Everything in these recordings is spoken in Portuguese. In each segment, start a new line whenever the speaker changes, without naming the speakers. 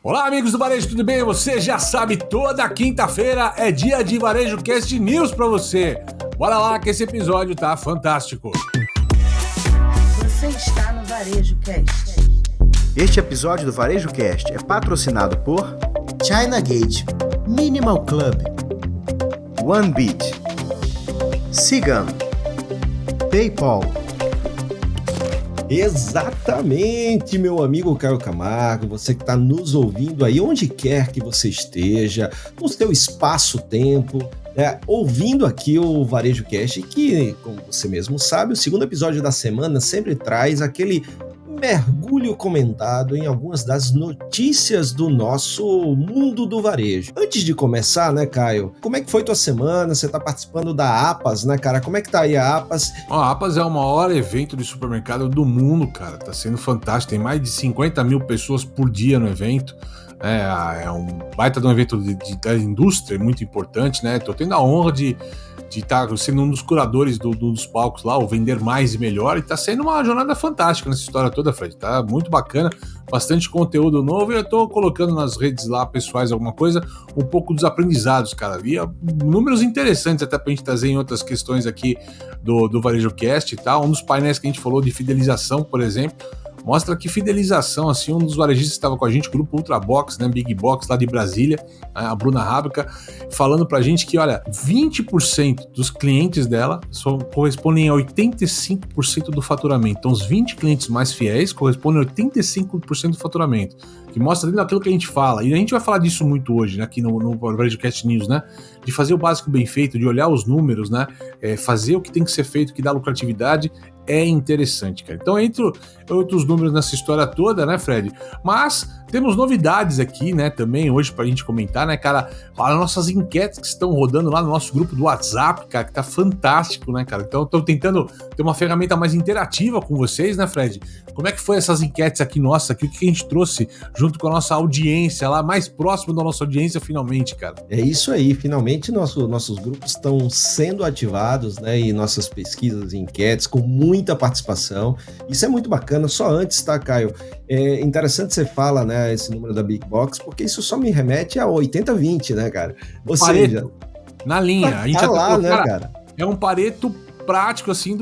Olá, amigos do Varejo, tudo bem? Você já sabe, toda quinta-feira é dia de Varejo Cast News pra você. Bora lá que esse episódio tá fantástico.
Você está no Varejo Cast.
Este episódio do Varejo Cast é patrocinado por
China Gate, Minimal Club,
OneBeat, Cigam, PayPal.
Exatamente, meu amigo Caio Camargo, você que está nos ouvindo aí, onde quer que você esteja, no seu espaço-tempo, né, ouvindo aqui o Varejo Cast, que, como você mesmo sabe, o segundo episódio da semana sempre traz aquele mergulho comentado em algumas das notícias do nosso mundo do varejo. Antes de começar, né, Caio, como é que foi tua semana? Você tá participando da APAS, né, cara? Como é que tá aí a APAS?
A APAS é o maior evento de supermercado do mundo, cara. Tá sendo fantástico. Tem mais de 50 mil pessoas por dia no evento. É um baita de um evento da indústria, muito importante, né? Tô tendo a honra de estar sendo um dos curadores dos palcos lá, o Vender Mais e Melhor, e tá sendo uma jornada fantástica nessa história toda, Fred. Tá muito bacana, bastante conteúdo novo, e eu tô colocando nas redes lá, pessoais, alguma coisa, um pouco dos aprendizados, cara. E números interessantes até pra gente trazer em outras questões aqui do Varejo Cast e tal. Um dos painéis que a gente falou de fidelização, por exemplo, mostra que fidelização, assim, um dos varejistas que estava com a gente, o grupo Ultrabox, né, Big Box lá de Brasília, a Bruna Rábica, falando pra gente que, olha, 20% dos clientes dela correspondem a 85% do faturamento. Então, os 20 clientes mais fiéis correspondem a 85% do faturamento, que mostra dentro daquilo que a gente fala. E a gente vai falar disso muito hoje, né, aqui no Varejo Cast News, né, de fazer o básico bem feito, de olhar os números, né, fazer o que tem que ser feito, que dá lucratividade, é interessante, cara. Então, entre outros números nessa história toda, né, Fred? Mas temos novidades aqui, né, também hoje pra gente comentar, né, cara? As nossas enquetes que estão rodando lá no nosso grupo do WhatsApp, cara, que tá fantástico, né, cara? Então, tô tentando ter uma ferramenta mais interativa com vocês, né, Fred? Como é que foi essas enquetes aqui nossas, aqui, o que a gente trouxe junto com a nossa audiência lá, mais próximo da nossa audiência, finalmente, cara?
É isso aí, finalmente nossos grupos estão sendo ativados, né, e nossas pesquisas e enquetes com muita participação. Isso é muito bacana. Só antes, tá, Caio? É interessante você fala, né, esse número da Big Box, porque isso só me remete a 80-20, né, cara? Ou seja,
na linha. A gente
tá lá, né, cara?
É um Pareto prático, assim,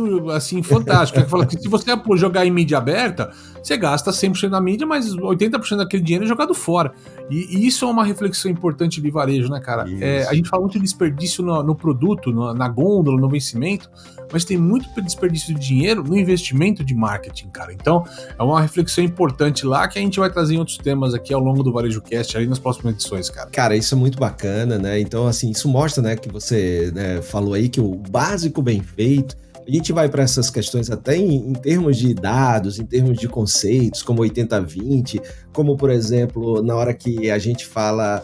fantástico. Ele fala que se você jogar em mídia aberta, você gasta 100% da mídia, mas 80% daquele dinheiro é jogado fora. E isso é uma reflexão importante de varejo, né, cara? A gente fala muito de desperdício no produto, na gôndola, no vencimento, mas tem muito desperdício de dinheiro no investimento de marketing, cara. Então, é uma reflexão importante lá que a gente vai trazer em outros temas aqui ao longo do Varejo Cast, aí nas próximas edições, cara.
Cara, isso é muito bacana, né? Então, assim, isso mostra, né, que você, né, falou aí que o básico bem feito. A gente vai para essas questões até em termos de dados, em termos de conceitos, como 80-20, como, por exemplo, na hora que a gente fala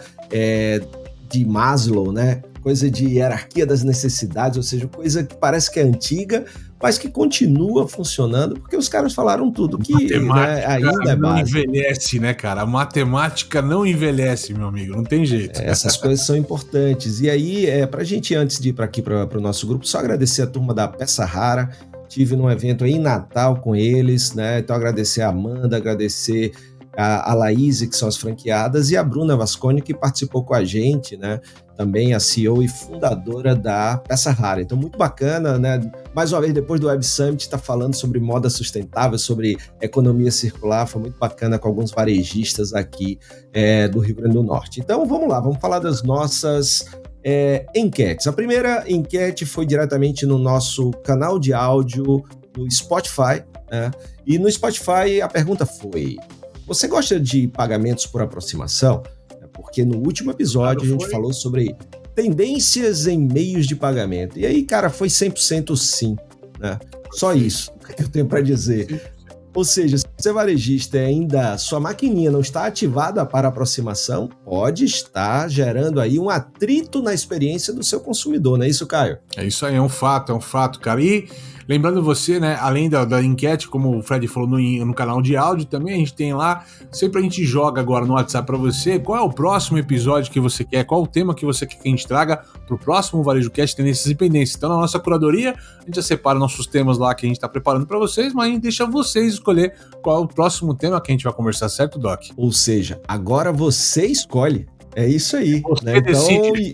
de Maslow, né? Coisa de hierarquia das necessidades, ou seja, coisa que parece que é antiga, mas que continua funcionando, porque os caras falaram tudo que, né, ainda é básico.
Não envelhece, né, cara? A matemática não envelhece, meu amigo, não tem jeito.
Essas coisas são importantes. E aí, pra gente, antes de ir para aqui para o nosso grupo, só agradecer a turma da Peça Rara. Tive num evento aí em Natal com eles, né? Então, agradecer a Amanda, agradecer a Laís, que são as franqueadas, e a Bruna Vasconi, que participou com a gente, né? Também a CEO e fundadora da Peça Rara. Então, muito bacana, né? Mais uma vez, depois do Web Summit, está falando sobre moda sustentável, sobre economia circular. Foi muito bacana com alguns varejistas aqui do Rio Grande do Norte. Então, vamos lá, vamos falar das nossas enquetes. A primeira enquete foi diretamente no nosso canal de áudio no Spotify, né? E no Spotify a pergunta foi: você gosta de pagamentos por aproximação? Porque no último episódio a gente falou sobre tendências em meios de pagamento. E aí, cara, foi 100% sim, né? Só isso que eu tenho para dizer. Ou seja, se você é varejista e ainda sua maquininha não está ativada para aproximação, pode estar gerando aí um atrito na experiência do seu consumidor, não é isso, Caio?
É isso aí, é um fato, cara. E Lembrando você, né, além da enquete, como o Fred falou no canal de áudio, também a gente tem lá, sempre a gente joga agora no WhatsApp para você, qual é o próximo episódio que você quer, qual o tema que você quer que a gente traga pro próximo Varejo Cast Tendências e Pendências. Então, na nossa curadoria, a gente já separa nossos temas lá que a gente tá preparando para vocês, mas a gente deixa vocês escolher qual é o próximo tema que a gente vai conversar, certo, Doc?
Ou seja, agora você escolhe. É isso aí.
Você
né?
decide.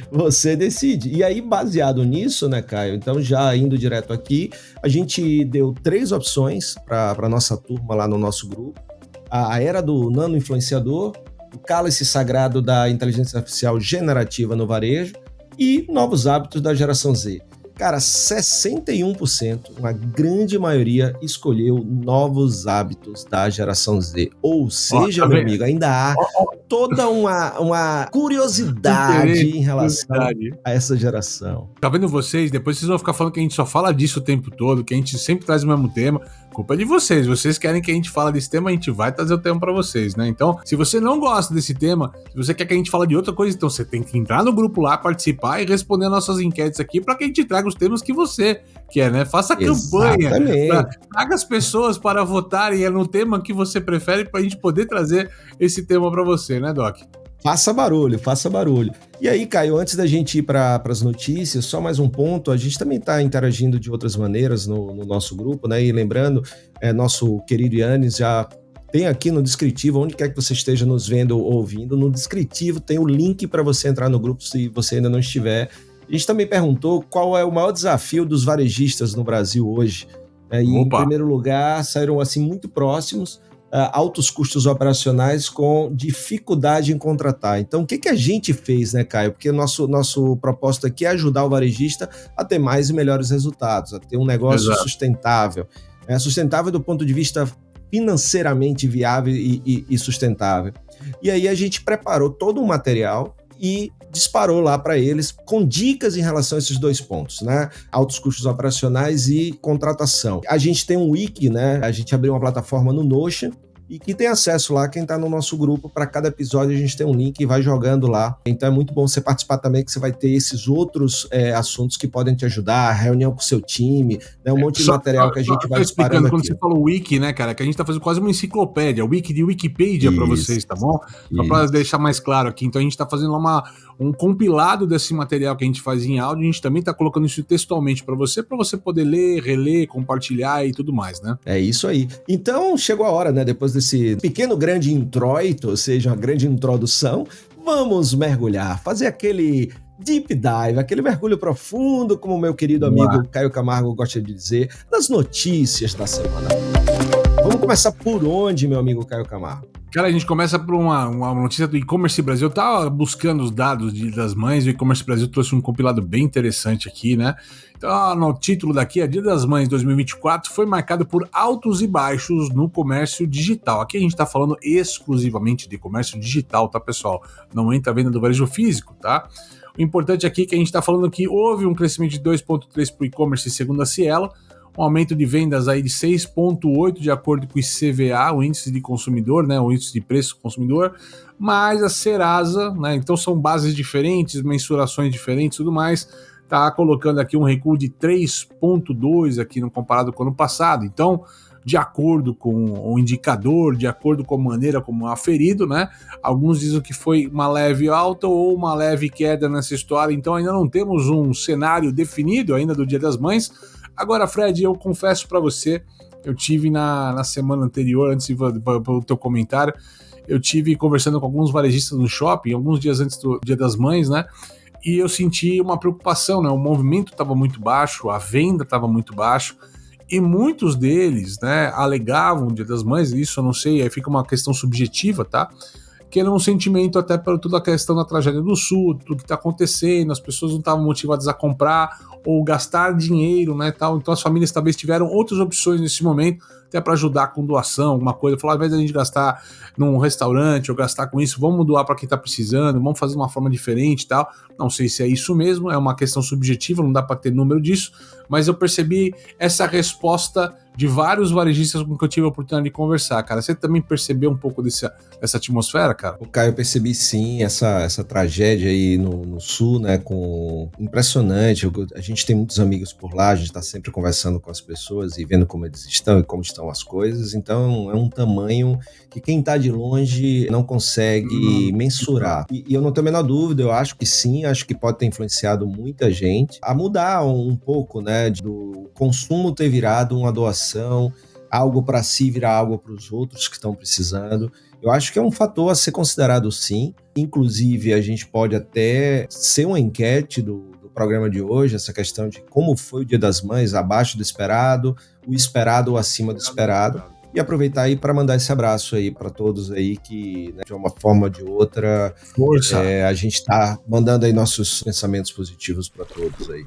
Você decide. E aí, baseado nisso, né, Caio? Então, já indo direto aqui, a gente deu 3 opções para nossa turma lá no nosso grupo. A era do nano influenciador, o cálice sagrado da inteligência artificial generativa no varejo e novos hábitos da geração Z. Cara, 61%, uma grande maioria, escolheu novos hábitos da geração Z. Ou seja,
tá
meu
vendo?
amigo, ainda há toda uma curiosidade em relação a essa geração.
Tá vendo vocês? Depois vocês vão ficar falando que a gente só fala disso o tempo todo, que a gente sempre traz o mesmo tema. Culpa é de vocês. Vocês querem que a gente fale desse tema, a gente vai trazer o tema pra vocês, né? Então, se você não gosta desse tema, se você quer que a gente fale de outra coisa, então você tem que entrar no grupo lá, participar e responder nossas enquetes aqui pra que a gente traga os temas que você quer, né? Faça campanha. Traga as pessoas para votarem no tema que você prefere pra gente poder trazer esse tema pra você, né, Doc?
Faça barulho, faça barulho. E aí, Caio, antes da gente ir para as notícias, só mais um ponto, a gente também está interagindo de outras maneiras no nosso grupo, né? E lembrando, nosso querido Yannis já tem aqui no descritivo, onde quer que você esteja nos vendo ou ouvindo, no descritivo tem o link para você entrar no grupo se você ainda não estiver. A gente também perguntou qual é o maior desafio dos varejistas no Brasil hoje. E em primeiro lugar, saíram assim muito próximos, altos custos operacionais com dificuldade em contratar. Então, o que a gente fez, né, Caio? Porque nosso propósito aqui é ajudar o varejista a ter mais e melhores resultados, a ter um negócio sustentável. Sustentável do ponto de vista financeiramente viável e sustentável. E aí a gente preparou todo um material e disparou lá para eles com dicas em relação a esses 2 pontos, né? Altos custos operacionais e contratação. A gente tem um wiki, né? A gente abriu uma plataforma no Notion e que tem acesso lá, quem está no nosso grupo, para cada episódio a gente tem um link e vai jogando lá. Então é muito bom você participar também, que você vai ter esses outros assuntos que podem te ajudar, reunião com o seu time, né, um monte de material que a gente vai disparando
quando
aqui.
Você falou wiki, né, cara, que a gente tá fazendo quase uma enciclopédia, wiki de Wikipedia para vocês, tá bom? Só para deixar mais claro aqui. Então a gente tá fazendo lá um compilado desse material que a gente faz em áudio, a gente também tá colocando isso textualmente para você poder ler, reler, compartilhar e tudo mais, né?
É isso aí. Então chegou a hora, né, depois desse pequeno grande introito, ou seja, uma grande introdução, vamos mergulhar, fazer aquele deep dive, aquele mergulho profundo, como o meu querido amigo Caio Camargo gosta de dizer, nas notícias da semana. Vamos começar por onde, meu amigo Caio Camargo?
Cara, a gente começa por uma notícia do E-Commerce Brasil. Eu tava buscando os dados das mães, o E-Commerce Brasil trouxe um compilado bem interessante aqui, né? Então, no título daqui, a Dia das Mães 2024 foi marcado por altos e baixos no comércio digital. Aqui a gente tá falando exclusivamente de comércio digital, tá, pessoal? Não entra a venda do varejo físico, tá? O importante aqui é que a gente tá falando que houve um crescimento de 2,3% para o e-commerce segundo a Cielo, um aumento de vendas aí de 6,8% de acordo com o ICVA, o índice de consumidor, né, o índice de preço do consumidor, mas a Serasa, né, então são bases diferentes, mensurações diferentes e tudo mais, tá colocando aqui um recuo de 3,2% aqui no comparado com o ano passado. Então, de acordo com o indicador, de acordo com a maneira como é aferido, né, alguns dizem que foi uma leve alta ou uma leve queda nessa história, então ainda não temos um cenário definido ainda do Dia das Mães. Agora, Fred, eu confesso para você, eu tive na semana anterior, antes do teu comentário, eu tive conversando com alguns varejistas no shopping, alguns dias antes do Dia das Mães, né? E eu senti uma preocupação, né? O movimento estava muito baixo, a venda estava muito baixo, e muitos deles, né, alegavam o Dia das Mães, isso eu não sei, aí fica uma questão subjetiva, tá? Que era um sentimento até para toda a questão da tragédia do Sul, tudo que está acontecendo, as pessoas não estavam motivadas a comprar ou gastar dinheiro, né, tal. Então as famílias talvez tiveram outras opções nesse momento, até para ajudar com doação, alguma coisa. Falar, ao invés da gente gastar num restaurante ou gastar com isso, vamos doar para quem está precisando, vamos fazer de uma forma diferente e tal. Não sei se é isso mesmo, é uma questão subjetiva, não dá para ter número disso, mas eu percebi essa resposta de vários varejistas com que eu tive a oportunidade de conversar, cara. Você também percebeu um pouco dessa atmosfera, cara?
O Caio, eu percebi sim essa tragédia aí no sul, né, impressionante. A gente tem muitos amigos por lá, a gente está sempre conversando com as pessoas e vendo como eles estão e como estão as coisas, então é um tamanho que quem está de longe não consegue mensurar. E eu não tenho a menor dúvida, eu acho que sim, acho que pode ter influenciado muita gente a mudar um pouco, né, do consumo ter virado uma doação, algo para si virar algo para os outros que estão precisando. Eu acho que é um fator a ser considerado sim. Inclusive, a gente pode até ser uma enquete do programa de hoje, essa questão de como foi o Dia das Mães, abaixo do esperado, o esperado ou acima do esperado. E aproveitar aí para mandar esse abraço aí para todos aí que, né, de uma forma ou de outra, a gente está mandando aí nossos pensamentos positivos para todos aí.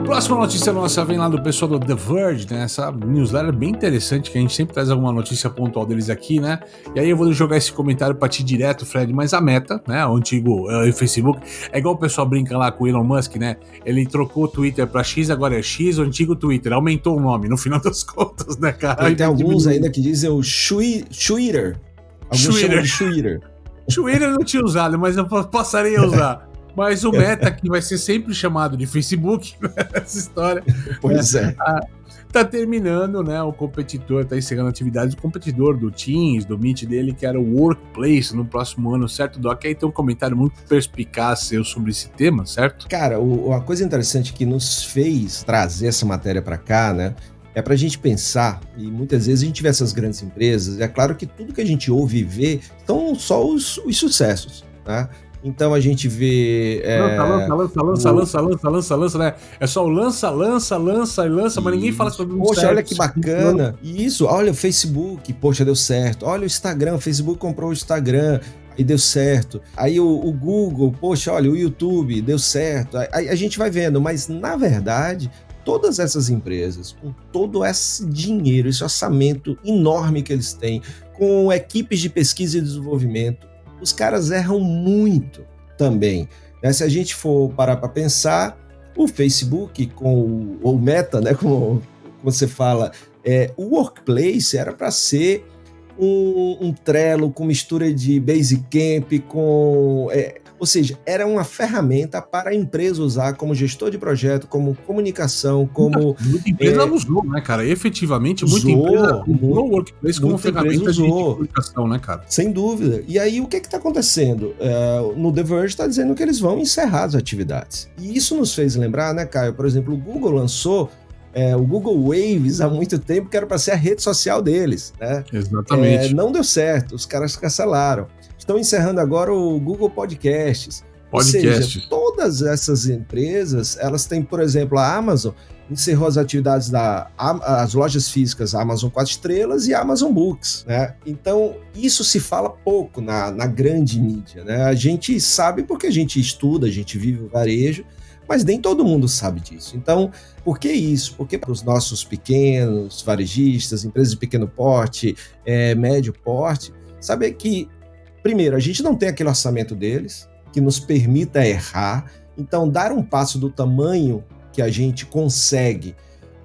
Próxima notícia nossa vem lá do pessoal do The Verge, né? Essa newsletter bem interessante, que a gente sempre traz alguma notícia pontual deles aqui, né? E aí eu vou jogar esse comentário pra ti direto, Fred, mas a Meta, né? O antigo Facebook, é igual o pessoal brinca lá com o Elon Musk, né? Ele trocou o Twitter pra X, agora é X, o antigo Twitter, aumentou o nome, no final das contas, né, cara?
Tem alguns ainda que dizem o Twitter. Alguns chamam de Twitter.
Twitter eu não tinha usado, mas eu passarei a usar. Mas o Meta, que vai ser sempre chamado de Facebook, né, essa história.
Pois é.
Tá terminando, né? O competidor tá encerrando atividades. O competidor do Teams, do Meet dele, que era o Workplace no próximo ano, certo, Doc? Aí tem um comentário muito perspicaz seu sobre esse tema, certo?
Cara, uma coisa interessante que nos fez trazer essa matéria para cá, né? É pra gente pensar, e muitas vezes a gente vê essas grandes empresas, é claro que tudo que a gente ouve e vê são só os sucessos, né? Então a gente vê...
Lança, né? É só o lança, mas ninguém fala sobre o
poxa, olha que bacana. Isso, olha o Facebook, poxa, deu certo. Olha o Instagram, o Facebook comprou o Instagram, aí deu certo. Aí o Google, poxa, olha, o YouTube, deu certo. Aí a gente vai vendo, mas na verdade... Todas essas empresas, com todo esse dinheiro, esse orçamento enorme que eles têm, com equipes de pesquisa e desenvolvimento, os caras erram muito também. Se a gente for parar para pensar, o Facebook com o Meta, né, como você fala, o Workplace era para ser um Trello com mistura de Basecamp, ou seja, era uma ferramenta para a empresa usar como gestor de projeto, como comunicação, como...
Muita empresa usou, né, cara? Efetivamente, muita empresa usou o Workplace como ferramenta de comunicação, né, cara?
Sem dúvida. E aí, o que está acontecendo? No The Verge está dizendo que eles vão encerrar as atividades. E isso nos fez lembrar, né, Caio? Por exemplo, o Google lançou o Google Waves há muito tempo, que era para ser a rede social deles, né?
Exatamente.
Não deu certo, os caras cancelaram. Estão encerrando agora o Google Podcasts. Ou seja, todas essas empresas, elas têm, por exemplo, a Amazon encerrou as atividades as lojas físicas Amazon 4 estrelas e Amazon Books, né? Então, isso se fala pouco na grande mídia, né? A gente sabe porque a gente estuda, a gente vive o varejo, mas nem todo mundo sabe disso. Então, por que isso? Porque para os nossos pequenos varejistas, empresas de pequeno porte, médio porte, saber que, primeiro, a gente não tem aquele orçamento deles que nos permita errar. Então, dar um passo do tamanho que a gente consegue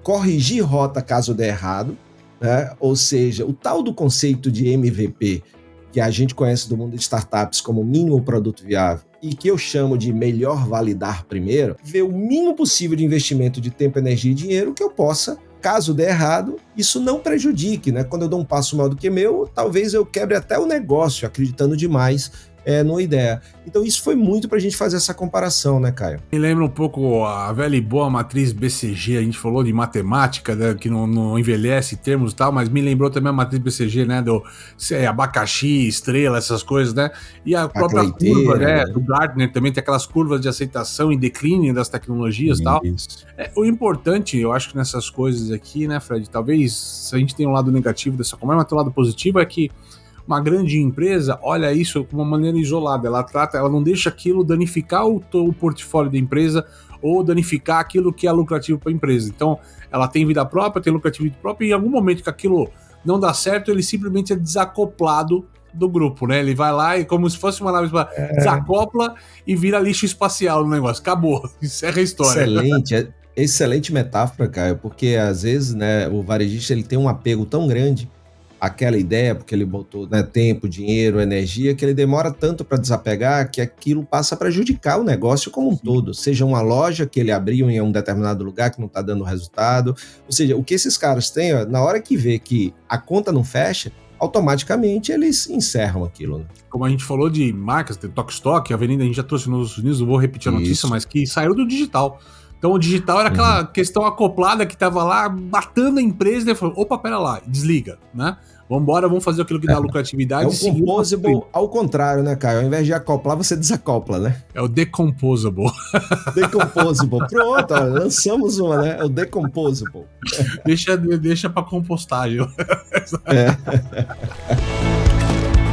corrigir rota caso dê errado, né? Ou seja, o tal do conceito de MVP, que a gente conhece do mundo de startups como mínimo produto viável, e que eu chamo de melhor validar primeiro, ver o mínimo possível de investimento de tempo, energia e dinheiro que eu possa, caso dê errado, isso não prejudique, né? Quando eu dou um passo maior do que meu, talvez eu quebre até o negócio, acreditando demais numa ideia. Então isso foi muito pra gente fazer essa comparação, né, Caio?
Me lembra um pouco a velha e boa matriz BCG, a gente falou de matemática, né, que não envelhece termos e tal, mas me lembrou também a matriz BCG, né, do abacaxi, estrela, essas coisas, né, e a própria curva, né, do Gartner também tem aquelas curvas de aceitação e declínio das tecnologias e tal. O importante, eu acho que nessas coisas aqui, né, Fred, talvez se a gente tem um lado negativo dessa conversa, mas tem um lado positivo é que uma grande empresa olha isso de uma maneira isolada, ela não deixa aquilo danificar o portfólio da empresa ou danificar aquilo que é lucrativo para a empresa. Então, ela tem vida própria, tem lucratividade própria, e em algum momento que aquilo não dá certo, ele simplesmente é desacoplado do grupo, né? Ele vai lá e, como se fosse uma nave, desacopla e vira lixo espacial no negócio. Acabou, encerra a história.
Excelente metáfora, Caio, porque às vezes, né, o varejista ele tem um apego tão grande àquela ideia, porque ele botou, né, tempo, dinheiro, energia, que ele demora tanto para desapegar que aquilo passa a prejudicar o negócio como um todo. Seja uma loja que ele abriu em um determinado lugar que não está dando resultado. Ou seja, o que esses caras têm, ó, na hora que vê que a conta não fecha, automaticamente eles encerram aquilo, né?
Como a gente falou de marcas, de Tokstok, a Avenida a gente já trouxe nos Estados Unidos, não vou repetir a notícia, mas que saiu do digital. Então o digital era aquela questão acoplada que estava lá matando a empresa e falou, opa, pera lá, desliga, né? Vambora, vamos fazer aquilo que dá lucratividade.
É o composable ao contrário, né, Caio? Ao invés de acoplar, você desacopla, né?
É o decomposable.
Decomposable. Pronto, ó, lançamos uma, né? É o decomposable.
Deixa pra compostagem.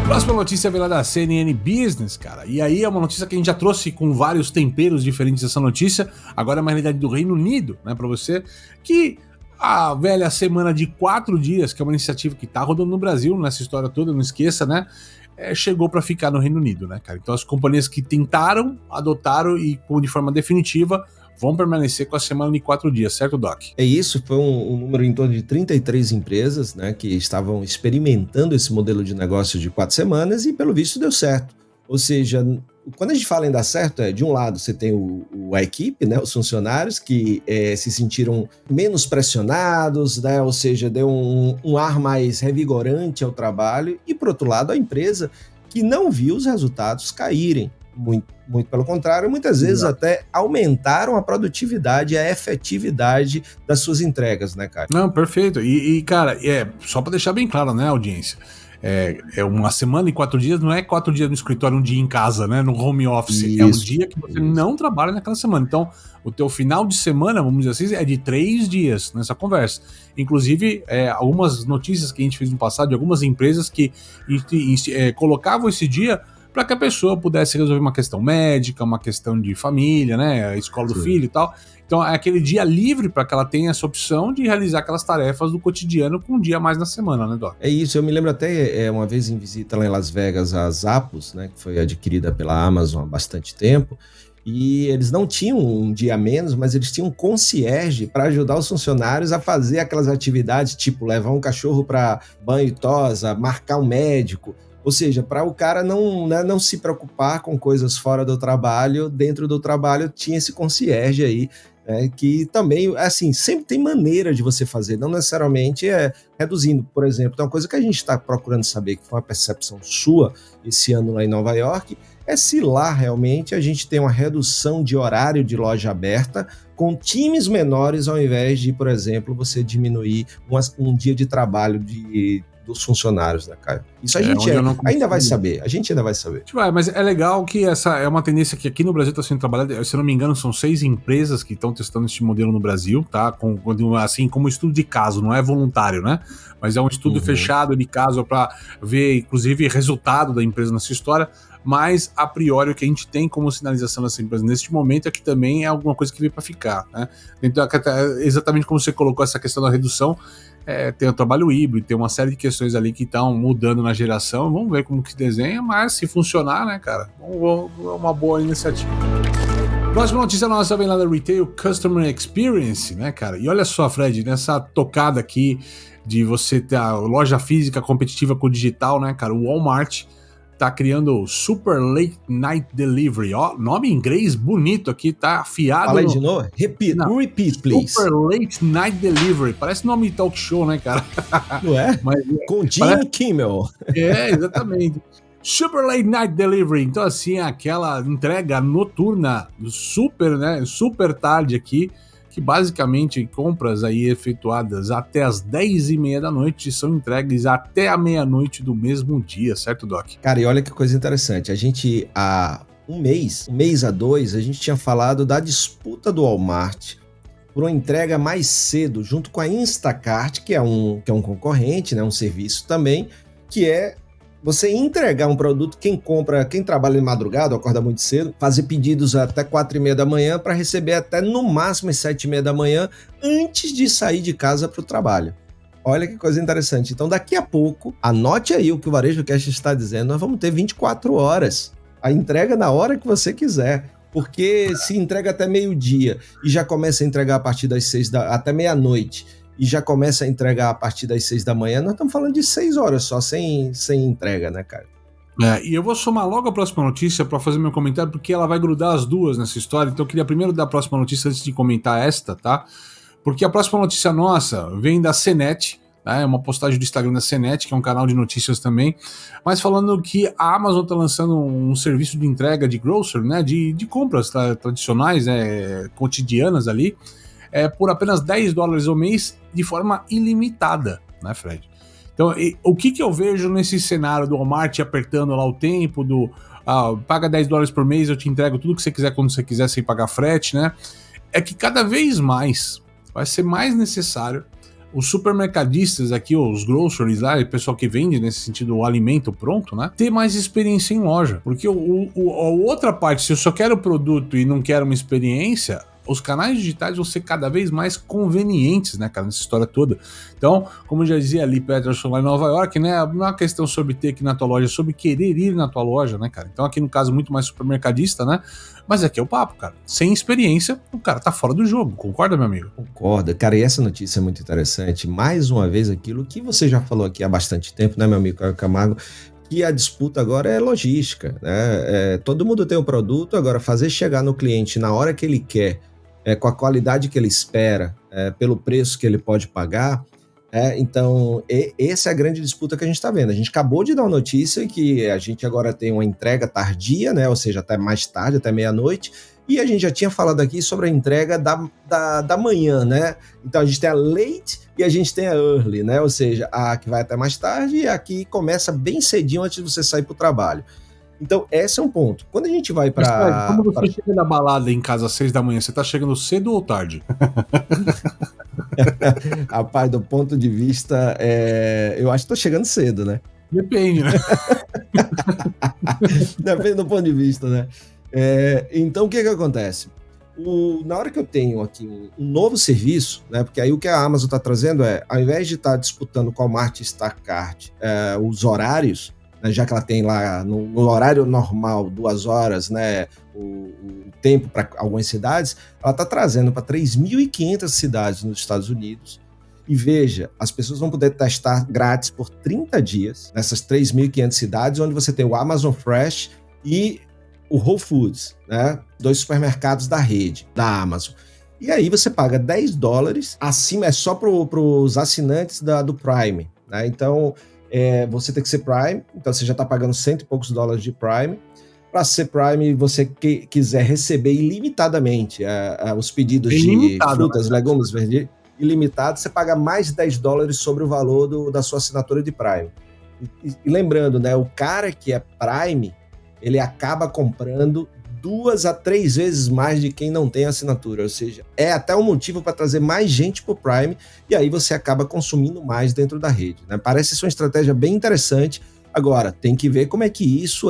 Próxima notícia vem lá da CNN Business, cara. E aí é uma notícia que a gente já trouxe com vários temperos diferentes essa notícia. Agora é uma realidade do Reino Unido, né, pra você. Que a velha semana de 4 dias, que é uma iniciativa que tá rodando no Brasil, nessa história toda, não esqueça, né? Chegou para ficar no Reino Unido, né, cara? Então as companhias que tentaram, adotaram e de forma definitiva vão permanecer com a semana de 4 dias, certo, Doc?
É isso, foi um número em torno de 33 empresas, né, que estavam experimentando esse modelo de negócio de 4 semanas e, pelo visto, deu certo. Ou seja, quando a gente fala em dar certo, de um lado você tem a equipe, né, os funcionários que se sentiram menos pressionados, né, ou seja, deu um ar mais revigorante ao trabalho, e, por outro lado, a empresa que não viu os resultados caírem. Muito pelo contrário, muitas vezes até aumentaram a produtividade e a efetividade das suas entregas, né, cara?
Não, perfeito. E cara, só para deixar bem claro, né, audiência, uma semana e 4 dias, não é 4 dias no escritório, um dia em casa, né, no home office. Isso, é um dia que você não trabalha naquela semana. Então, o teu final de semana, vamos dizer assim, é de 3 dias nessa conversa. Inclusive, algumas notícias que a gente fez no passado de algumas empresas que colocavam esse dia para que a pessoa pudesse resolver uma questão médica, uma questão de família, né, a escola do filho e tal. Então é aquele dia livre para que ela tenha essa opção de realizar aquelas tarefas do cotidiano com um dia a mais na semana, né, Doc?
É isso, eu me lembro até uma vez em visita lá em Las Vegas a Zappos, né, que foi adquirida pela Amazon há bastante tempo, e eles não tinham um dia a menos, mas eles tinham um concierge para ajudar os funcionários a fazer aquelas atividades, tipo levar um cachorro para banho e tosa, marcar um médico. Ou seja, para o cara não se preocupar com coisas fora do trabalho, dentro do trabalho tinha esse concierge aí, né, que também, assim, sempre tem maneira de você fazer, não necessariamente reduzindo. Por exemplo, então uma coisa que a gente está procurando saber, que foi uma percepção sua esse ano lá em Nova York, é se lá realmente a gente tem uma redução de horário de loja aberta com times menores, ao invés de, por exemplo, você diminuir um dia de trabalho dos funcionários, né, Caio? Isso a gente ainda vai saber. A gente ainda vai saber.
Mas é legal que essa é uma tendência que aqui no Brasil está sendo trabalhada. Se eu não me engano, são 6 empresas que estão testando esse modelo no Brasil, tá? Assim, como estudo de caso, não é voluntário, né? Mas é um estudo fechado de caso para ver, inclusive, resultado da empresa nessa história. Mas, a priori, o que a gente tem como sinalização dessa empresa neste momento é que também é alguma coisa que veio para ficar, né? Então, exatamente como você colocou essa questão da redução, tem o trabalho híbrido, tem uma série de questões ali que estão mudando na geração. Vamos ver como que se desenha, mas se funcionar, né, cara, é uma boa iniciativa. Próxima notícia nossa vem lá da Retail Customer Experience, né, cara? E olha só, Fred, nessa tocada aqui de você ter a loja física competitiva com o digital, né, cara? O Walmart tá criando o Super Late Night Delivery, ó, nome em inglês bonito aqui, tá afiado.
Fala aí de novo, repeat, please.
Super Late Night Delivery, parece nome de talk show, né, cara?
Não é? Mas, com Jimmy Kimmel.
Exatamente. Super Late Night Delivery, então assim, aquela entrega noturna, super tarde aqui, que basicamente compras aí efetuadas até as 10h30 da noite são entregues até a meia-noite do mesmo dia, certo, Doc?
Cara, e olha que coisa interessante, a gente há um mês a 2, a gente tinha falado da disputa do Walmart por uma entrega mais cedo, junto com a Instacart, que é um concorrente, né, um serviço também, que é você entregar um produto, quem trabalha de madrugada, acorda muito cedo, fazer pedidos até 4h30 da manhã para receber até no máximo às 7h30 da manhã, antes de sair de casa para o trabalho. Olha que coisa interessante. Então, daqui a pouco, anote aí o que o Varejo Cast está dizendo, nós vamos ter 24 horas. A entrega na hora que você quiser. Porque se entrega até meio-dia e já começa a entregar a partir das 6 até meia-noite e já começa a entregar a partir das 6 da manhã, nós estamos falando de 6 horas só, sem entrega, né, cara?
E eu vou somar logo a próxima notícia para fazer meu comentário, porque ela vai grudar as duas nessa história. Então eu queria primeiro dar a próxima notícia antes de comentar esta, tá? Porque a próxima notícia nossa vem da CNET, tá? É uma postagem do Instagram da CNET, que é um canal de notícias também, mas falando que a Amazon está lançando um serviço de entrega de grocery, né? De compras tradicionais, cotidianas ali, por apenas $10 ao mês, de forma ilimitada, né, Fred? Então, o que eu vejo nesse cenário do Walmart apertando lá o tempo, paga $10 por mês, eu te entrego tudo que você quiser quando você quiser, sem pagar frete, né? É que cada vez mais vai ser mais necessário os supermercadistas aqui, os groceries lá, o pessoal que vende nesse sentido o alimento pronto, né? Ter mais experiência em loja. Porque a outra parte, se eu só quero o produto e não quero uma experiência, os canais digitais vão ser cada vez mais convenientes, né, cara, nessa história toda. Então, como eu já dizia ali, Peterson, lá em Nova York, né, não é uma questão sobre ter que ir na tua loja, é sobre querer ir na tua loja, né, cara. Então, aqui no caso, muito mais supermercadista, né, mas aqui é o papo, cara. Sem experiência, o cara tá fora do jogo, concorda, meu amigo?
Concorda, cara, e essa notícia é muito interessante. Mais uma vez, aquilo que você já falou aqui há bastante tempo, né, meu amigo Caio Camargo, que a disputa agora é logística, né, todo mundo tem o produto, agora fazer chegar no cliente na hora que ele quer, com a qualidade que ele espera, pelo preço que ele pode pagar. Então, essa é a grande disputa que a gente está vendo. A gente acabou de dar uma notícia que a gente agora tem uma entrega tardia, né? Ou seja, até mais tarde, até meia-noite, e a gente já tinha falado aqui sobre a entrega da manhã, né? Então, a gente tem a late e a gente tem a early, né? Ou seja, a que vai até mais tarde e a que começa bem cedinho antes de você sair para o trabalho. Então, esse é um ponto. Quando a gente vai para...
Quando você chega na balada em casa às 6 da manhã, você tá chegando cedo ou tarde?
Rapaz, do ponto de vista... eu acho que tô chegando cedo, né?
Depende, né?
Depende do ponto de vista, né? Então, o que acontece? Na hora que eu tenho aqui um novo serviço, né? Porque aí o que a Amazon está trazendo ao invés de estar disputando com a Walmart e Instacart os horários, já que ela tem lá no horário normal 2 horas, né, o tempo para algumas cidades, ela está trazendo para 3.500 cidades nos Estados Unidos. E veja, as pessoas vão poder testar grátis por 30 dias nessas 3.500 cidades, onde você tem o Amazon Fresh e o Whole Foods, né, 2 supermercados da rede, da Amazon. E aí você paga $10, acima é só para os assinantes do Prime, né? Então... você tem que ser Prime, então você já está pagando $100 e poucos de Prime. Para ser Prime, você quiser receber ilimitadamente os pedidos de frutas, legumes, verdes, ilimitado, você paga mais $10 sobre o valor da sua assinatura de Prime. E lembrando, né, o cara que é Prime, ele acaba comprando 2 a 3 vezes mais de quem não tem assinatura, ou seja, é até um motivo para trazer mais gente para o Prime, e aí você acaba consumindo mais dentro da rede, né? Parece ser uma estratégia bem interessante. Agora, tem que ver como é que isso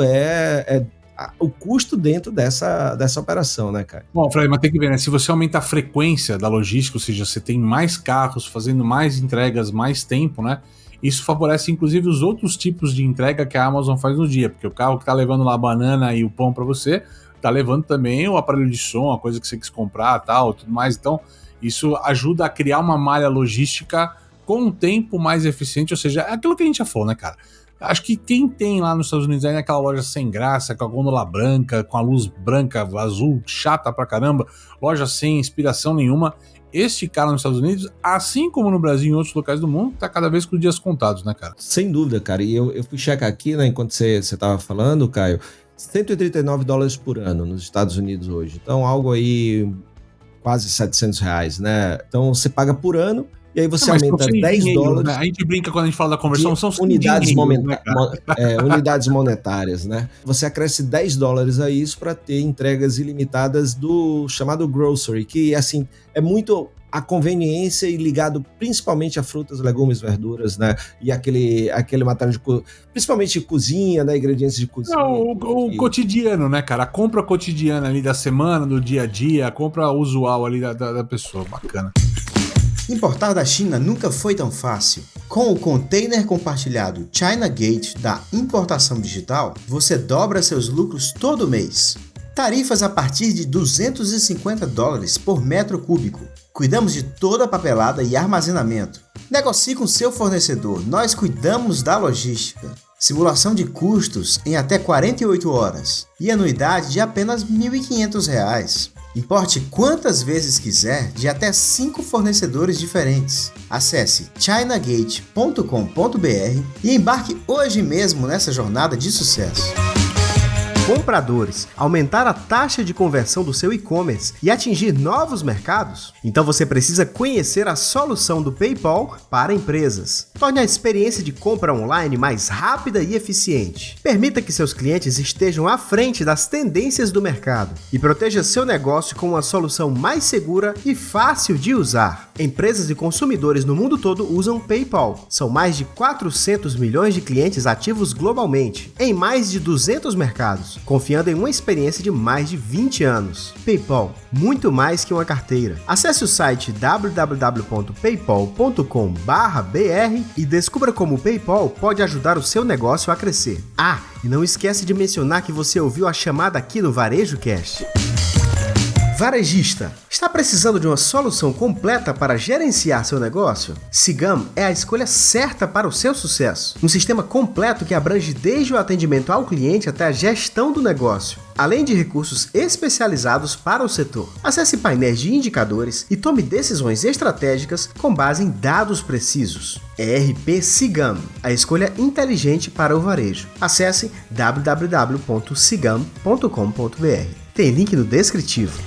o custo dentro dessa operação, né, cara?
Bom, Fred, mas tem que ver, né? Se você aumenta a frequência da logística, ou seja, você tem mais carros fazendo mais entregas, mais tempo, né? Isso favorece, inclusive, os outros tipos de entrega que a Amazon faz no dia, porque o carro que tá levando lá a banana e o pão para você tá levando também o aparelho de som, a coisa que você quis comprar, tal, tudo mais. Então, isso ajuda a criar uma malha logística com um tempo mais eficiente, ou seja, é aquilo que a gente já falou, né, cara? Acho que quem tem lá nos Estados Unidos aí aquela loja sem graça, com a gôndola branca, com a luz branca, azul, chata pra caramba, loja sem inspiração nenhuma, este cara nos Estados Unidos, assim como no Brasil e em outros locais do mundo, tá cada vez com os dias contados, né, cara?
Sem dúvida, cara. E eu fui checar aqui, né, enquanto você tava falando, Caio, $139 por ano nos Estados Unidos hoje. Então, algo aí quase R$700, né? Então, você paga por ano e aí você
Mas
aumenta
são
10
dinheiro,
dólares.
né? A gente brinca quando a gente fala da conversão, são
unidades,
dinheiro, né,
unidades monetárias, né? Você acresce 10 dólares a isso para ter entregas ilimitadas do chamado grocery, que assim é muito a conveniência e ligado principalmente a frutas, legumes, verduras, né? E aquele material principalmente de cozinha, né? Ingredientes de cozinha.
O cotidiano, né, cara? A compra cotidiana ali da semana, do dia a dia, a compra usual ali da pessoa. Bacana.
Importar da China nunca foi tão fácil. Com o container compartilhado China Gate da importação digital, você dobra seus lucros todo mês. Tarifas a partir de $250 por metro cúbico. Cuidamos de toda a papelada e armazenamento. Negocie com seu fornecedor, nós cuidamos da logística. Simulação de custos em até 48 horas e anuidade de apenas R$ 1.500. Importe quantas vezes quiser de até 5 fornecedores diferentes. Acesse chinagate.com.br e embarque hoje mesmo nessa jornada de sucesso. Compradores, aumentar a taxa de conversão do seu e-commerce e atingir novos mercados? Então você precisa conhecer a solução do PayPal para empresas. Torne a experiência de compra online mais rápida e eficiente. Permita que seus clientes estejam à frente das tendências do mercado e proteja seu negócio com uma solução mais segura e fácil de usar. Empresas e consumidores no mundo todo usam PayPal. São mais de 400 milhões de clientes ativos globalmente, em mais de 200 mercados, confiando em uma experiência de mais de 20 anos. PayPal, muito mais que uma carteira. Acesse o site www.paypal.com/br e descubra como o PayPal pode ajudar o seu negócio a crescer. Ah, e não esquece de mencionar que você ouviu a chamada aqui no Varejo Cast. Varejista, está precisando de uma solução completa para gerenciar seu negócio? Cigam é a escolha certa para o seu sucesso. Um sistema completo que abrange desde o atendimento ao cliente até a gestão do negócio, além de recursos especializados para o setor. Acesse painéis de indicadores e tome decisões estratégicas com base em dados precisos. ERP Cigam, a escolha inteligente para o varejo. Acesse www.cigam.com.br. Tem link no descritivo.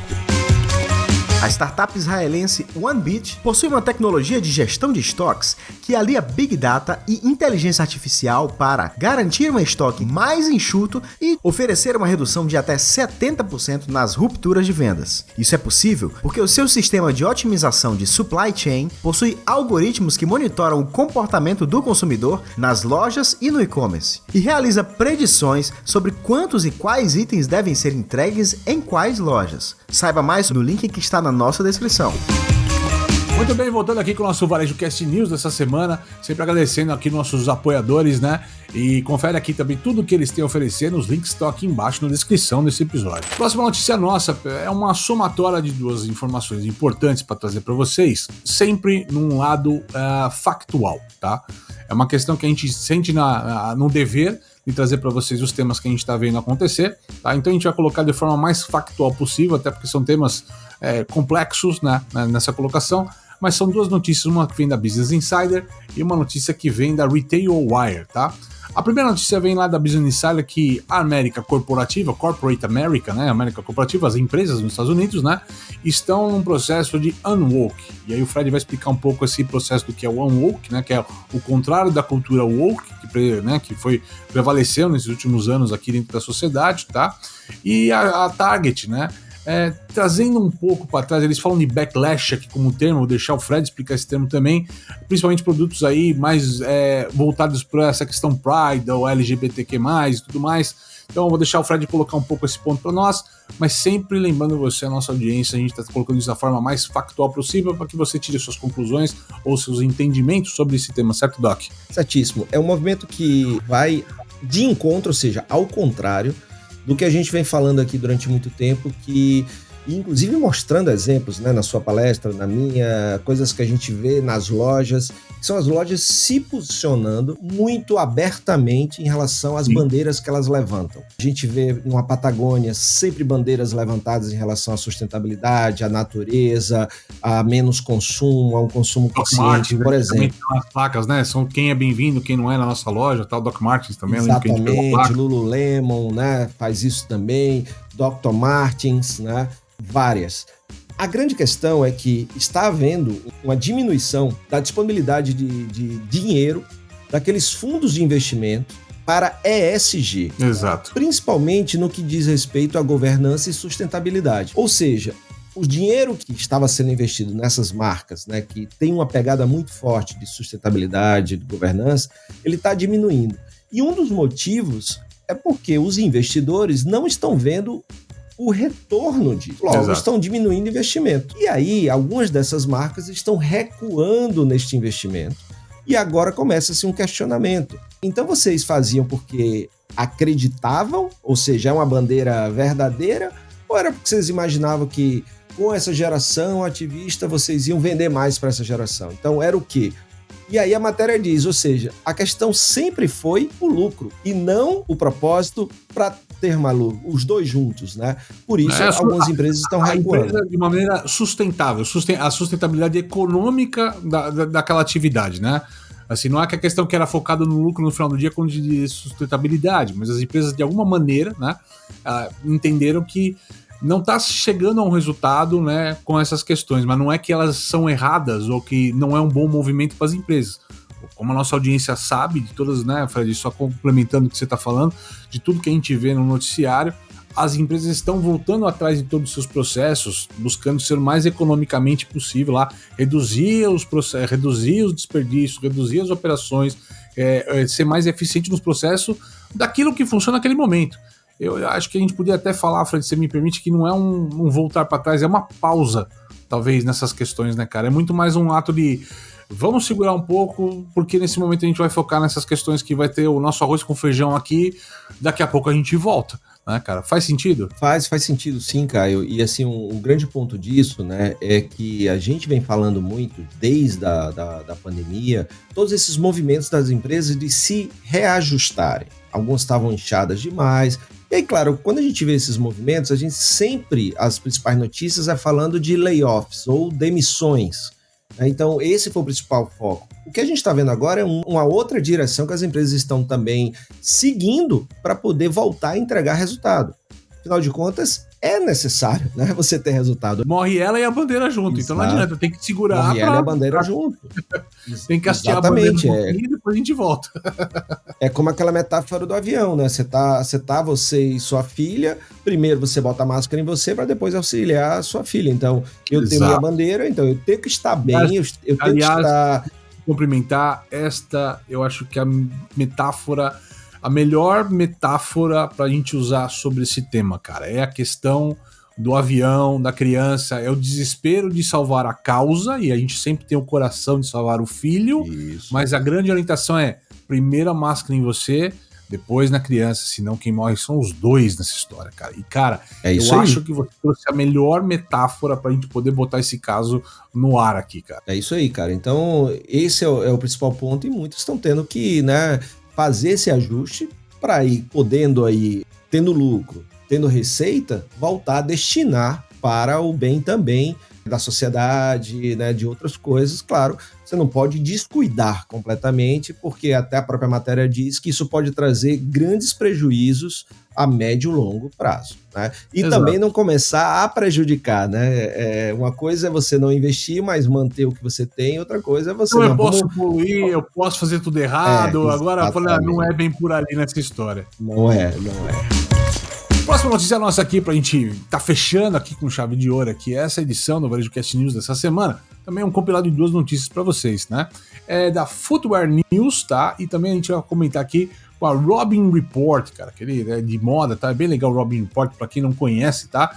A startup israelense OneBit possui uma tecnologia de gestão de estoques que alia Big Data e inteligência artificial para garantir um estoque mais enxuto e oferecer uma redução de até 70% nas rupturas de vendas. Isso é possível porque o seu sistema de otimização de supply chain possui algoritmos que monitoram o comportamento do consumidor nas lojas e no e-commerce e realiza predições sobre quantos e quais itens devem ser entregues em quais lojas. Saiba mais no link que está na nossa descrição.
Muito bem, voltando aqui com o nosso Varejo Cast News dessa semana, sempre agradecendo aqui nossos apoiadores, né? E confere aqui também tudo que eles têm a oferecer, nos links que estão aqui embaixo na descrição desse episódio. Próxima notícia nossa é uma somatória de duas informações importantes para trazer para vocês, sempre num lado factual, tá? É uma questão que a gente sente no dever de trazer para vocês os temas que a gente está vendo acontecer, tá? Então a gente vai colocar de forma mais factual possível, até porque são temas complexos, né, nessa colocação, mas são duas notícias, uma que vem da Business Insider e uma notícia que vem da Retail Wire, tá? A primeira notícia vem lá da Business Insider que a América Corporativa, Corporate America, né, América Corporativa, as empresas nos Estados Unidos, né, estão num processo de unwoke. E aí o Fred vai explicar um pouco esse processo do que é o unwoke, né, que é o contrário da cultura woke, que prevaleceu nesses últimos anos aqui dentro da sociedade, tá? E a Target, né, trazendo um pouco para trás, eles falam de backlash aqui como termo, vou deixar o Fred explicar esse termo também, principalmente produtos aí mais voltados para essa questão Pride ou LGBTQ+, e tudo mais. Então eu vou deixar o Fred colocar um pouco esse ponto para nós, mas sempre lembrando você, a nossa audiência, a gente está colocando isso da forma mais factual possível para que você tire suas conclusões ou seus entendimentos sobre esse tema, certo, Doc?
Certíssimo. É um movimento que vai de encontro, ou seja, ao contrário do que a gente vem falando aqui durante muito tempo, que inclusive mostrando exemplos, né, na sua palestra, na minha, coisas que a gente vê nas lojas, que são as lojas se posicionando muito abertamente em relação às bandeiras que elas levantam. A gente vê numa Patagônia sempre bandeiras levantadas em relação à sustentabilidade, à natureza, a menos consumo, a um consumo consciente, por exemplo.
As placas, né, são quem é bem-vindo, quem não é na nossa loja, tal, Doc Martens também.
Exatamente, Lululemon, né, faz isso também, Dr. Martens, né, várias. A grande questão é que está havendo uma diminuição da disponibilidade de dinheiro daqueles fundos de investimento para ESG.
Exato.
Principalmente no que diz respeito à governança e sustentabilidade. Ou seja, o dinheiro que estava sendo investido nessas marcas, né, que tem uma pegada muito forte de sustentabilidade, de governança, ele está diminuindo. E um dos motivos é porque os investidores não estão vendo o retorno disso. Logo, estão diminuindo o investimento. E aí, algumas dessas marcas estão recuando neste investimento. E agora começa-se um questionamento. Então, vocês faziam porque acreditavam, ou seja, é uma bandeira verdadeira, ou era porque vocês imaginavam que com essa geração ativista vocês iam vender mais para essa geração? Então, era o quê? E aí a matéria diz, ou seja, a questão sempre foi o lucro e não o propósito para ter lucro, os dois juntos, né? Por isso, algumas empresas estão recuando.
Empresa de uma maneira sustentável, a sustentabilidade econômica daquela atividade, né? Assim, não é que a questão que era focada no lucro no final do dia quando de sustentabilidade, mas as empresas de alguma maneira, né, entenderam que não está chegando a um resultado, né, com essas questões, mas não é que elas são erradas ou que não é um bom movimento para as empresas. Como a nossa audiência sabe, de todas, né, Fred, só complementando o que você está falando, de tudo que a gente vê no noticiário, as empresas estão voltando atrás de todos os seus processos, buscando ser o mais economicamente possível lá, reduzir os processos, reduzir os desperdícios, reduzir as operações, ser mais eficiente nos processos daquilo que funciona naquele momento. Eu acho que a gente podia até falar, Fred, se você me permite, que não é um voltar para trás, é uma pausa, talvez, nessas questões, né, cara? É muito mais um ato de vamos segurar um pouco, porque nesse momento a gente vai focar nessas questões que vai ter o nosso arroz com feijão aqui, daqui a pouco a gente volta, né, cara? Faz sentido?
Faz sentido sim, Caio. E assim, um grande ponto disso, né, é que a gente vem falando muito, desde da pandemia, todos esses movimentos das empresas de se reajustarem. Alguns estavam inchadas demais. E aí, claro, quando a gente vê esses movimentos, a gente sempre, as principais notícias é falando de layoffs ou demissões. Então, esse foi o principal foco. O que a gente está vendo agora é uma outra direção que as empresas estão também seguindo para poder voltar a entregar resultado. Afinal de contas, é necessário, né, você ter resultado.
Morre ela e a bandeira junto. Exato. Então não adianta, tem que segurar.
Morre ela e a bandeira junto.
Tem que hastear a bandeira e depois a gente volta.
É como aquela metáfora do avião, né? Você e sua filha, primeiro você bota a máscara em você para depois auxiliar a sua filha. Então, eu tenho minha bandeira, então eu tenho que estar bem, eu tenho que estar...
Complementar esta, eu acho que a metáfora... A melhor metáfora pra gente usar sobre esse tema, cara, é a questão do avião, da criança, é o desespero de salvar a causa, e a gente sempre tem o coração de salvar o filho. Isso. Mas a grande orientação é, primeiro a máscara em você, depois na criança, senão quem morre são os dois nessa história, cara. E, cara, eu acho que você trouxe a melhor metáfora pra gente poder botar esse caso no ar aqui, cara.
É isso aí, cara. Então, esse é o principal ponto, e muitos estão tendo que, né, fazer esse ajuste para ir podendo aí, tendo lucro, tendo receita, voltar a destinar para o bem também da sociedade, né, de outras coisas. Claro, você não pode descuidar completamente, porque até a própria matéria diz que isso pode trazer grandes prejuízos a médio e longo prazo, né? E Exato. Também não começar a prejudicar, né? Uma coisa é você não investir, mas manter o que você tem, outra coisa é você...
Eu posso poluir, eu posso fazer tudo errado, agora não é bem por ali nessa história.
Não é.
Próxima notícia nossa aqui, pra gente tá fechando aqui com chave de ouro aqui, essa edição do Varejo Cast News dessa semana, também é um compilado de duas notícias para vocês, né? É da Footwear News, tá? E também a gente vai comentar aqui com a Robin Report, cara, aquele de moda, tá? É bem legal o Robin Report, para quem não conhece, tá?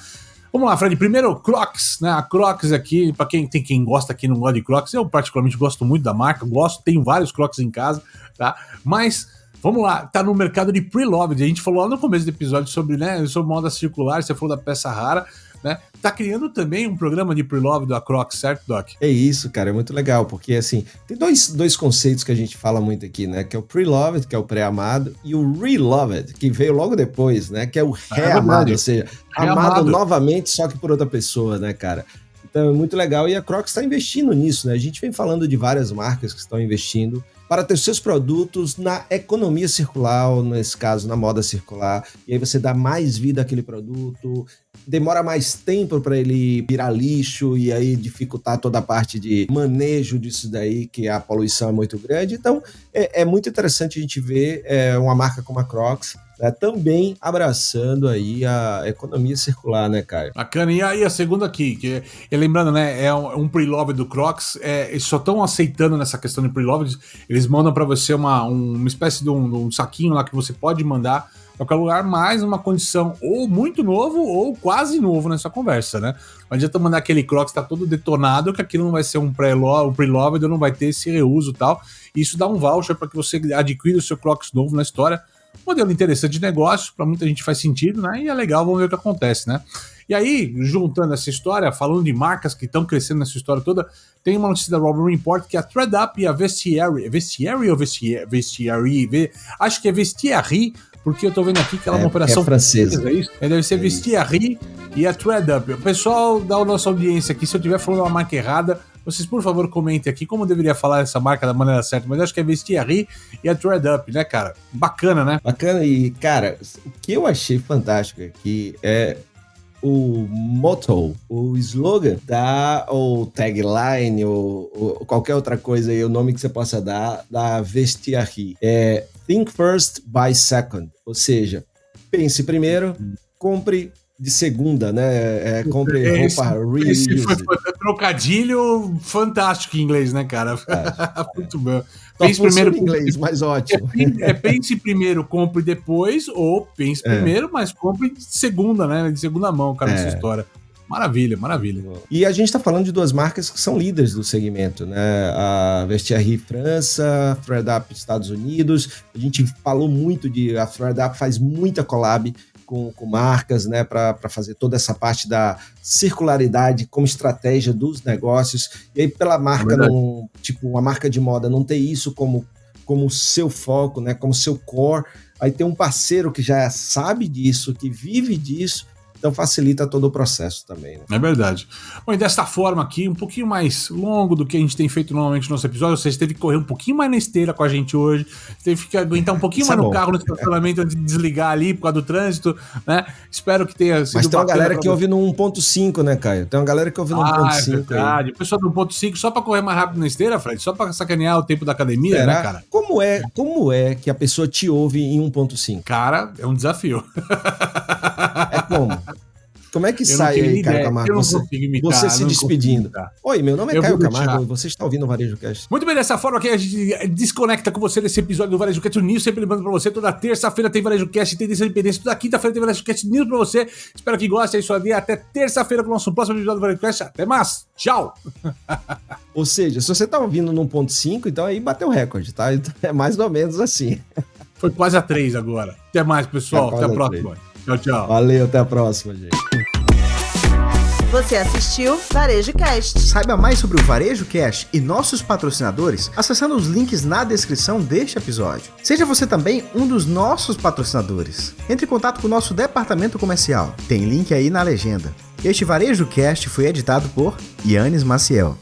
Vamos lá, Fred. Primeiro, Crocs, né? A Crocs aqui, para quem gosta, quem não gosta de Crocs, eu particularmente gosto muito da marca, tenho vários Crocs em casa, tá? Mas vamos lá, tá no mercado de pre-loved. A gente falou lá no começo do episódio sobre moda circular, você falou da peça rara, né? Tá criando também um programa de pre-loved da Crocs, certo, Doc?
É isso, cara, é muito legal, porque assim, tem dois conceitos que a gente fala muito aqui, né? Que é o pre-loved, que é o pré-amado, e o reloved, que veio logo depois, né? Que é o reamado, ou seja, amado novamente, só que por outra pessoa, né, cara? Então é muito legal, e a Crocs está investindo nisso, né? A gente vem falando de várias marcas que estão investindo para ter seus produtos na economia circular, ou nesse caso, na moda circular. E aí você dá mais vida àquele produto, demora mais tempo para ele virar lixo e aí dificultar toda a parte de manejo disso daí, que a poluição é muito grande. Então, é muito interessante a gente ver uma marca como a Crocs, né, também abraçando aí a economia circular, né, Caio?
Bacana. E aí a segunda aqui, lembrando, né, é um pre-loved do Crocs, eles só estão aceitando nessa questão de pre-loved, eles mandam para você uma espécie de um saquinho lá que você pode mandar para qualquer lugar, mais uma condição ou muito novo ou quase novo nessa conversa, né? Não adianta mandar aquele Crocs que tá todo detonado, que aquilo não vai ser um pre-loved, não vai ter esse reuso e tal. Isso dá um voucher para que você adquira o seu Crocs novo na história. Modelo interessante de negócio, para muita gente faz sentido, né? E é legal, vamos ver o que acontece, né? E aí, juntando essa história, falando de marcas que estão crescendo nessa história toda, tem uma notícia da Robin Report que a ThredUp e a Vestiaire ou Vestiaire? Acho que é Vestiaire, porque eu tô vendo aqui que ela é uma operação
francesa.
É isso? Deve ser Vestiaire e a ThredUp. O pessoal da nossa audiência aqui, se eu estiver falando uma marca errada, vocês, por favor, comentem aqui como eu deveria falar essa marca da maneira certa, mas eu acho que é Vestiaire e a ThredUp, né, cara? Bacana, né?
Bacana, e, cara, o que eu achei fantástico aqui é o motto, o slogan ou tagline, ou qualquer outra coisa aí, o nome que você possa dar, da Vestiaire. É Think First, Buy Second. Ou seja, pense primeiro, compre de segunda, né? Compre roupa reused.
Esse foi trocadilho fantástico em inglês, né, cara? Muito bom.
Pense primeiro em inglês, mas ótimo.
Pense primeiro, compre depois, ou pense primeiro, mas compre de segunda, né? De segunda mão, cara, nessa história. Maravilha, maravilha.
E a gente tá falando de duas marcas que são líderes do segmento, né? A Vestiaire França, a ThredUp Estados Unidos. A gente falou muito a ThredUp faz muita collab com marcas, né, para fazer toda essa parte da circularidade como estratégia dos negócios. E aí, pela marca, uma marca de moda não ter isso como seu foco, né, como seu core, aí tem um parceiro que já sabe disso, que vive disso, então facilita todo o processo também, né?
É verdade. Bom, e desta forma aqui, um pouquinho mais longo do que a gente tem feito normalmente no nosso episódio, você teve que correr um pouquinho mais na esteira com a gente hoje, teve que aguentar um pouquinho mais no carro, no estacionamento, antes de desligar ali por causa do trânsito, né? Espero que tenha sido.
Mas tem uma galera que ouve no 1.5, né, Caio? Tem uma galera que ouve no 1.5.
É verdade. O pessoal do 1.5 só pra correr mais rápido na esteira, Fred? Só pra sacanear o tempo da academia, né, cara?
Como é que a pessoa te ouve em 1.5?
Cara, é um desafio.
É como? Como é que sai aí, Caio Camargo? Você se despedindo. Oi, meu nome é Caio Camargo e você está ouvindo o Varejo Cast.
Muito bem, dessa forma que a gente desconecta com você nesse episódio do Varejo Cast News, sempre lembrando pra você, toda terça-feira tem Varejo Cast, tem Tendência de Independência, toda quinta-feira tem Varejo Cast News pra você. Espero que goste aí sua dia. Até terça-feira com o nosso próximo episódio do Varejo Cast. Até mais. Tchau.
Ou seja, se você tá ouvindo no 1.5, então aí bateu o recorde, tá? Então é mais ou menos assim.
Foi quase a 3 agora. Até mais, pessoal. Até a próxima. Tchau, tchau.
Valeu, até a próxima, gente.
Você assistiu Varejo Cast.
Saiba mais sobre o Varejo Cast e nossos patrocinadores acessando os links na descrição deste episódio. Seja você também um dos nossos patrocinadores. Entre em contato com o nosso departamento comercial. Tem link aí na legenda. Este Varejo Cast foi editado por Yannis Maciel.